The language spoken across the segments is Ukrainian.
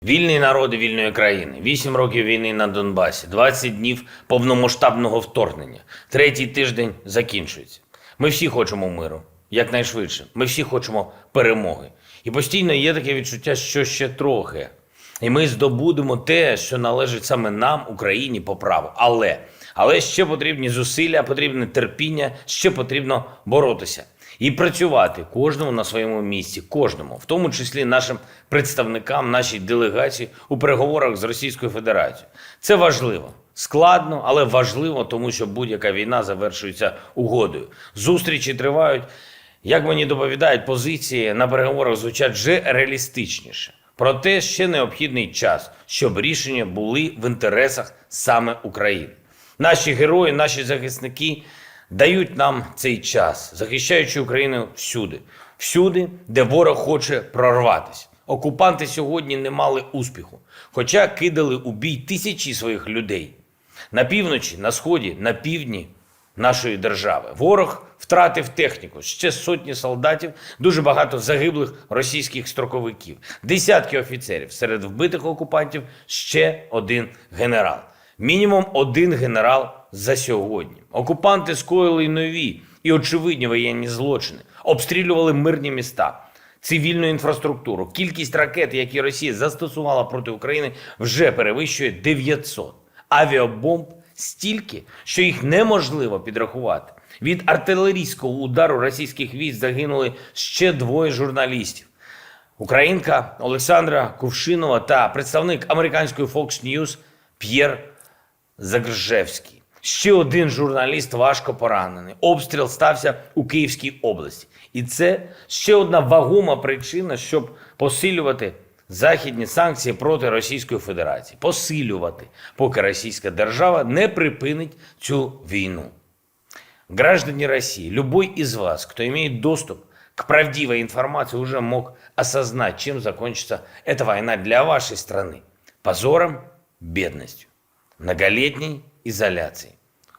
Вільний народи вільної країни, 8 років війни на Донбасі, 20 днів повномасштабного вторгнення. Третій тиждень закінчується. Ми всі хочемо миру, якнайшвидше. Ми всі хочемо перемоги. І постійно є таке відчуття, що ще трохи. І ми здобудемо те, що належить саме нам, Україні, по праву. Але ще потрібні зусилля, потрібне терпіння, ще потрібно боротися. І працювати кожному на своєму місці, кожному, в тому числі нашим представникам, нашій делегації у переговорах з Російською Федерацією. Це важливо. Складно, але важливо, тому що будь-яка війна завершується угодою. Зустрічі тривають, як мені доповідають, позиції на переговорах звучать вже реалістичніше. Проте ще необхідний час, щоб рішення були в інтересах саме України. Наші герої, наші захисники дають нам цей час, захищаючи Україну всюди, де ворог хоче прорватися. Окупанти сьогодні не мали успіху, хоча кидали у бій тисячі своїх людей. На півночі, на сході, на півдні нашої держави. Ворог втратив техніку, ще сотні солдатів, дуже багато загиблих російських строковиків, десятки офіцерів, серед вбитих окупантів ще один генерал. Мінімум один генерал за сьогодні. Окупанти скоїли й нові і очевидні воєнні злочини, обстрілювали мирні міста, цивільну інфраструктуру. Кількість ракет, які Росія застосувала проти України, вже перевищує 900. Авіабомб стільки, що їх неможливо підрахувати. Від артилерійського удару російських військ загинули ще двоє журналістів. Українка Олександра Кувшинова та представник американської Fox News П'єр Загржевський. Ще один журналіст важко поранений. Обстріл стався у Київській області. І це ще одна вагома причина, щоб посилювати західні санкції проти Російської Федерації. Посилювати, поки Російська держава не припинить цю війну. Граждане России, любой из вас, кто имеет доступ к правдивой информации, уже мог осознать, чем закончится эта война для вашей страны. Позором, бедностью, многолетней изоляцией,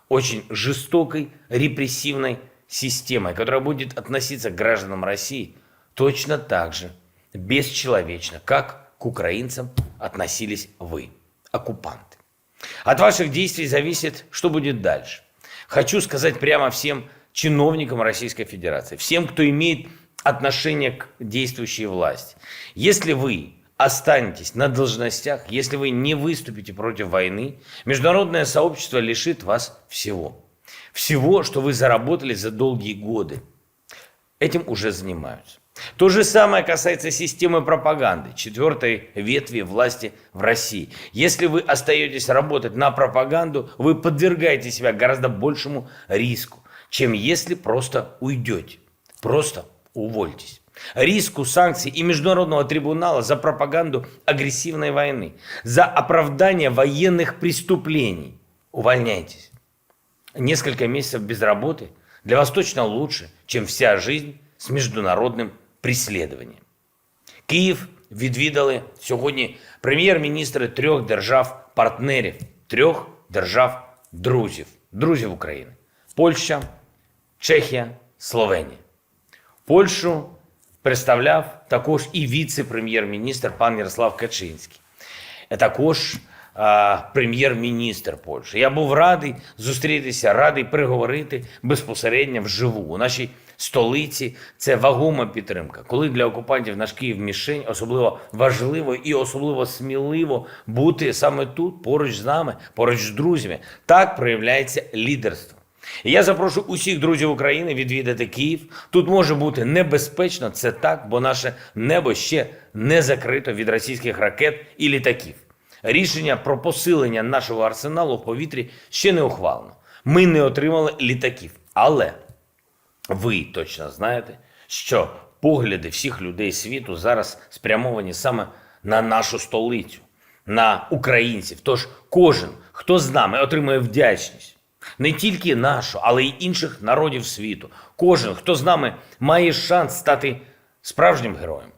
очень жестокой репрессивной системой, которая будет относиться к гражданам России точно так же бесчеловечно, как к украинцам относились вы, оккупанты. От ваших действий зависит, что будет дальше. Хочу сказать прямо всем чиновникам Российской Федерации, всем, кто имеет отношение к действующей власти. Если вы останетесь на должностях, если вы не выступите против войны, международное сообщество лишит вас всего. Всего, что вы заработали за долгие годы. Этим уже занимаются. То же самое касается системы пропаганды, четвертой ветви власти в России. Если вы остаетесь работать на пропаганду, вы подвергаете себя гораздо большему риску, чем если просто уйдете, просто увольтесь. Риску санкций и Международного трибунала за пропаганду агрессивной войны, за оправдание военных преступлений. Увольняйтесь. Несколько месяцев без работы для вас точно лучше, чем вся жизнь з міжнародним переслідуванням. Київ відвідали сьогодні прем'єр-міністри 3 держав-партнерів, 3 держав-друзів України. Польща, Чехія, Словенія. Польщу представляв також і віце-прем'єр-міністр пан Ярослав Качинський. Також прем'єр-міністр Польщі. Я був радий зустрітися, радий переговорити безпосередньо вживу. У нашій столиці це вагома підтримка. Коли для окупантів наш Київ мішень, особливо важливо і особливо сміливо бути саме тут, поруч з нами, поруч з друзями. Так проявляється лідерство. І я запрошую усіх друзів України відвідати Київ. Тут може бути небезпечно, це так, бо наше небо ще не закрито від російських ракет і літаків. Рішення про посилення нашого арсеналу в повітрі ще не ухвалено. Ми не отримали літаків. Але ви точно знаєте, що погляди всіх людей світу зараз спрямовані саме на нашу столицю, на українців. Тож кожен, хто з нами, отримує вдячність. Не тільки нашу, але й інших народів світу. Кожен, хто з нами, має шанс стати справжнім героєм.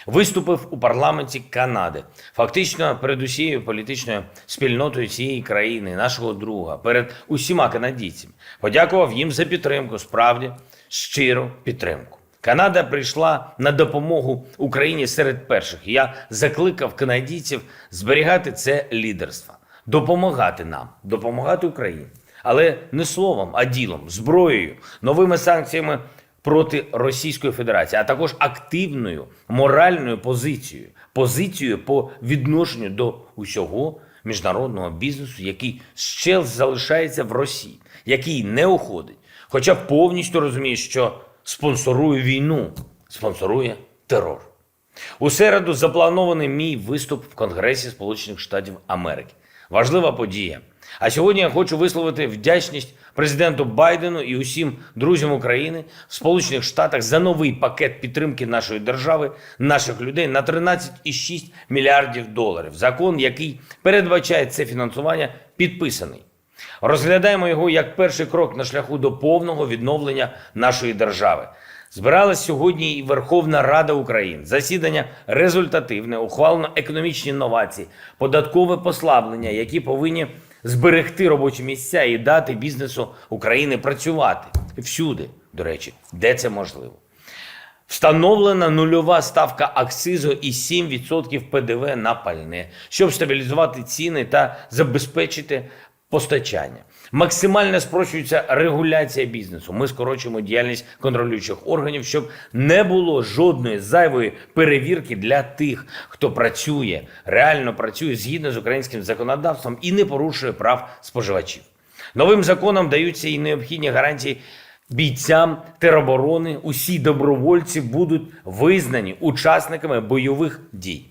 Виступив у парламенті Канади, фактично перед усією політичною спільнотою цієї країни, нашого друга, перед усіма канадійцями. Подякував їм за підтримку, справді щиру підтримку. Канада прийшла на допомогу Україні серед перших. Я закликав канадійців зберігати це лідерство, допомагати нам, допомагати Україні. Але не словом, а ділом, зброєю, новими санкціями проти Російської Федерації, а також активною моральною позицією по відношенню до усього міжнародного бізнесу, який ще залишається в Росії, який не уходить, хоча повністю розуміє, що спонсорує війну, спонсорує терор. У середу запланований мій виступ в Конгресі Сполучених Штатів Америки. Важлива подія. А сьогодні я хочу висловити вдячність президенту Байдену і усім друзям України в Сполучених Штатах за новий пакет підтримки нашої держави, наших людей на 13,6 мільярдів доларів. Закон, який передбачає це фінансування, підписаний. Розглядаємо його як перший крок на шляху до повного відновлення нашої держави. Збиралась сьогодні і Верховна Рада України. Засідання результативне, ухвалено економічні новації, податкове послаблення, які повинні зберегти робочі місця і дати бізнесу України працювати. Всюди, до речі, де це можливо. Встановлена нульова ставка акцизу і 7% ПДВ на пальне, щоб стабілізувати ціни та забезпечити постачання. Максимально спрощується регуляція бізнесу. Ми скорочуємо діяльність контролюючих органів, щоб не було жодної зайвої перевірки для тих, хто працює, реально працює згідно з українським законодавством і не порушує прав споживачів. Новим законом даються і необхідні гарантії бійцям тероборони. Усі добровольці будуть визнані учасниками бойових дій.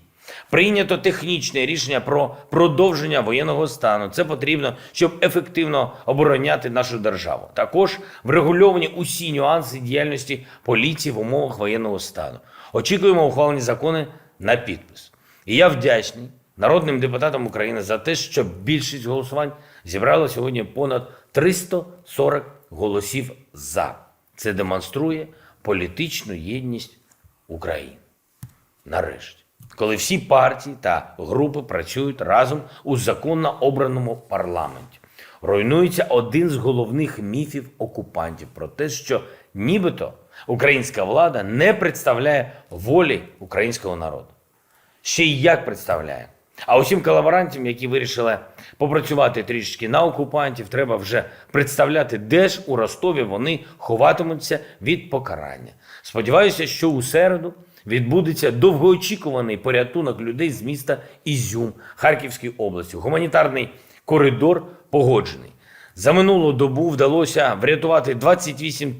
Прийнято технічне рішення про продовження воєнного стану. Це потрібно, щоб ефективно обороняти нашу державу. Також врегульовані усі нюанси діяльності поліції в умовах воєнного стану. Очікуємо ухвалені закони на підпис. І я вдячний народним депутатам України за те, що більшість голосувань зібрала сьогодні понад 340 голосів «за». Це демонструє політичну єдність України. Нарешті. Коли всі партії та групи працюють разом у законно обраному парламенті. Руйнується один з головних міфів окупантів про те, що нібито українська влада не представляє волі українського народу. Ще й як представляє. А усім колаборантам, які вирішили попрацювати трішки на окупантів, треба вже представляти, де ж у Ростові вони ховатимуться від покарання. Сподіваюся, що у середу відбудеться довгоочікуваний порятунок людей з міста Ізюм Харківської області. Гуманітарний коридор погоджений. За минулу добу вдалося врятувати 28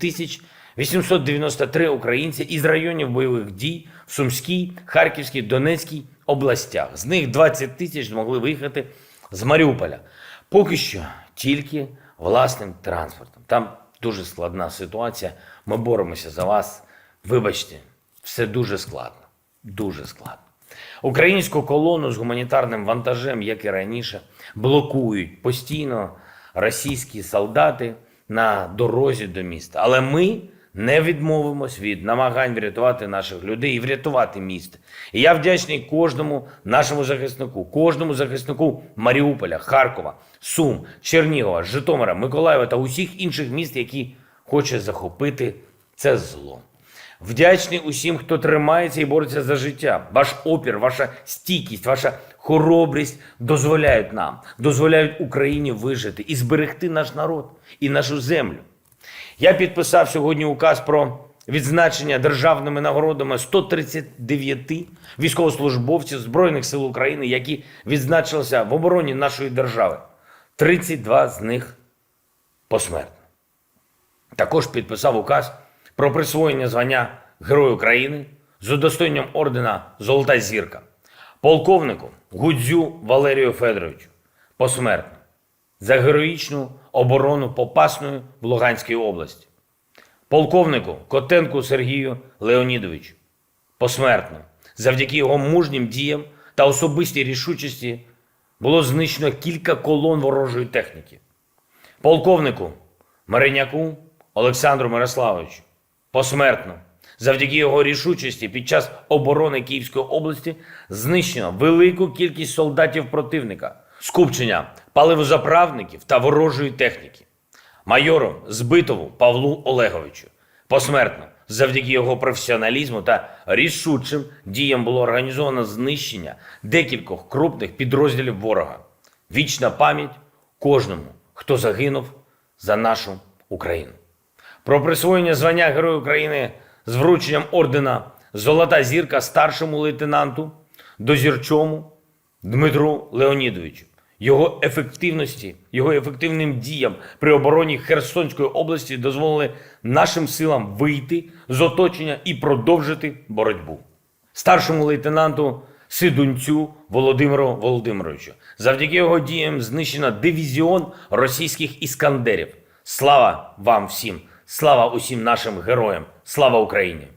893 українці із районів бойових дій в Сумській, Харківській, Донецькій областях. З них 20 тисяч змогли виїхати з Маріуполя. Поки що тільки власним транспортом. Там дуже складна ситуація. Ми боремося за вас. Вибачте. Все дуже складно. Дуже складно. Українську колону з гуманітарним вантажем, як і раніше, блокують постійно російські солдати на дорозі до міста. Але ми не відмовимось від намагань врятувати наших людей і врятувати місто. І я вдячний кожному нашому захиснику, кожному захиснику Маріуполя, Харкова, Сум, Чернігова, Житомира, Миколаєва та усіх інших міст, які хоче захопити це зло. Вдячний усім, хто тримається і бореться за життя. Ваш опір, ваша стійкість, ваша хоробрість дозволяють Україні вижити і зберегти наш народ і нашу землю. Я підписав сьогодні указ про відзначення державними нагородами 139 військовослужбовців Збройних сил України, які відзначилися в обороні нашої держави. 32 з них посмертно. Також підписав указ про присвоєння звання Герой України з удостоєнням ордена «Золота зірка» полковнику Гудзю Валерію Федоровичу посмертно за героїчну оборону Попасної в Луганській області, полковнику Котенку Сергію Леонідовичу посмертно завдяки його мужнім діям та особистій рішучості було знищено кілька колон ворожої техніки, полковнику Мариняку Олександру Мирославовичу посмертно завдяки його рішучості під час оборони Київської області знищено велику кількість солдатів противника, скупчення паливозаправників та ворожої техніки. Майору Збитову Павлу Олеговичу посмертно Завдяки його професіоналізму та рішучим діям було організовано знищення декількох крупних підрозділів ворога. Вічна пам'ять кожному, хто загинув за нашу Україну. Про присвоєння звання Герой України з врученням ордена «Золота зірка» старшому лейтенанту Дозірчому Дмитру Леонідовичу. Його ефективності, його ефективним діям при обороні Херсонської області дозволили нашим силам вийти з оточення і продовжити боротьбу. Старшому лейтенанту Сидунцю Володимиру Володимировичу. Завдяки його діям знищено дивізіон російських іскандерів. Слава вам всім! Слава усім нашим героям! Слава Україні!